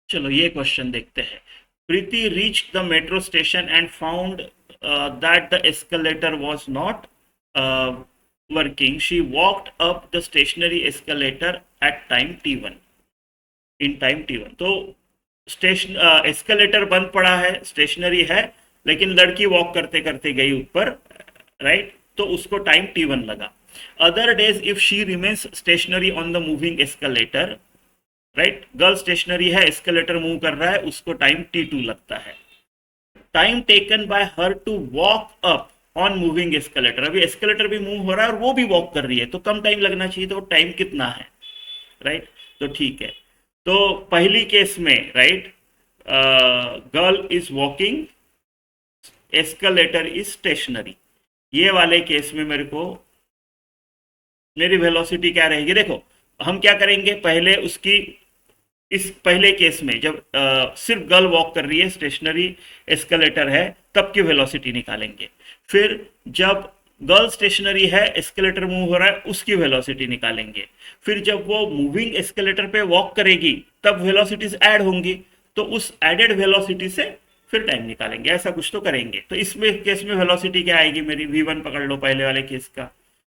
चलो ये क्वेश्चन देखते हैं। Preeti reach the metro station and found that the escalator was not working. She walked up the stationary escalator at time T1, in time T1। तो station escalator बंद पड़ा है, stationery है, लेकिन लड़की वॉक करते करते गई ऊपर, राइट? तो उसको टाइम T1 लगा। Other days if she remains stationary on the moving escalator, right, girl stationary है, एस्केलेटर मूव कर रहा है, उसको टाइम T2 लगता है। Time taken by her to walk up on moving escalator, अभी एस्केलेटर भी मूव हो रहा है और वो भी वॉक कर रही है, तो कम टाइम लगना चाहिए, तो टाइम कितना है, राइट? तो ठीक है। तो पहली केस में, right, girl is walking, escalator is stationary. ये वाले केस में मेरे को मेरी वेलोसिटी क्या रहेगी? देखो, हम क्या करेंगे, पहले उसकी, इस पहले केस में जब सिर्फ गर्ल वॉक कर रही है, स्टेशनरी एस्केलेटर है, तब की वेलोसिटी निकालेंगे। फिर जब गर्ल स्टेशनरी है, एस्केलेटर मूव हो रहा है, उसकी वेलोसिटी निकालेंगे। फिर जब वो मूविंग एस्केलेटर पे वॉक करेगी, तब वेलोसिटीज ऐड होंगी, तो उस एडेड वेलोसिटी से फिर टाइम निकालेंगे। ऐसा कुछ तो करेंगे। तो इसमें केस में वेलोसिटी क्या आएगी मेरी? V1 पकड़ लो पहले वाले केस का,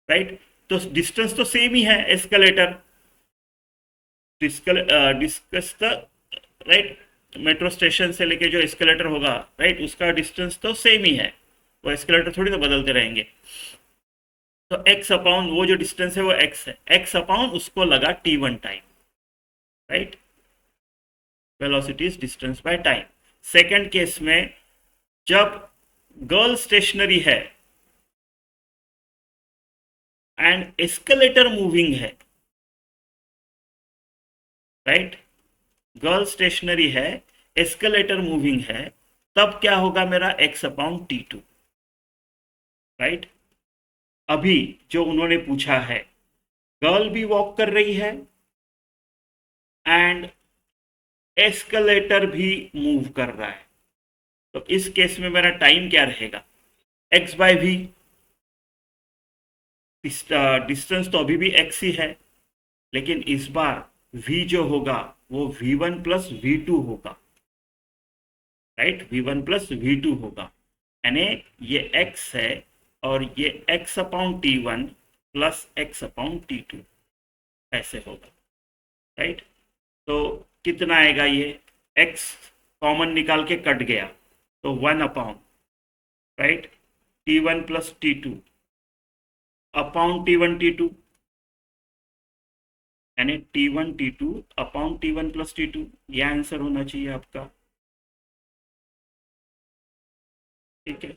राइट? तो डिस्टेंस तो सेम ही है, escalator discuss the, right, metro station से लेके जो एस्केलेटर होगा, राइट, उसका डिस्टेंस तो सेम ही है, वो एस्केलेटर थोड़ी तो बदलते रहेंगे। तो एक्स अपॉन वो जो डिस्टेंस है वो एक्स है, एक्स अपॉन उसको लगा T1 time, right? Velocity is distance by time. Second case में जब गर्ल स्टेशनरी है एंड एस्केलेटर मूविंग है, राइट, गर्ल स्टेशनरी है, एस्केलेटर मूविंग है, तब क्या होगा मेरा? X upon T2, right? अभी जो उन्होंने पूछा है, गर्ल भी वॉक कर रही है एंड एस्केलेटर भी मूव कर रहा है, तो इस केस में मेरा टाइम क्या रहेगा? X bye we. डिस्टेंस तो अभी भी एक्स ही है, लेकिन इस बार v जो होगा वो V1 प्लस V2 होगा, राइट? V1 प्लस V2 होगा, यानी ये x है और ये x upon T1 plus x upon T2, ऐसे होगा, राइट? तो कितना आएगा ये? x कॉमन निकाल के कट गया, तो 1 upon, right, T1 plus T2 upon T1 T2, यानी T1 T2 upon T1 plus T2, यह आंसर होना चाहिए आपका, ठीक है?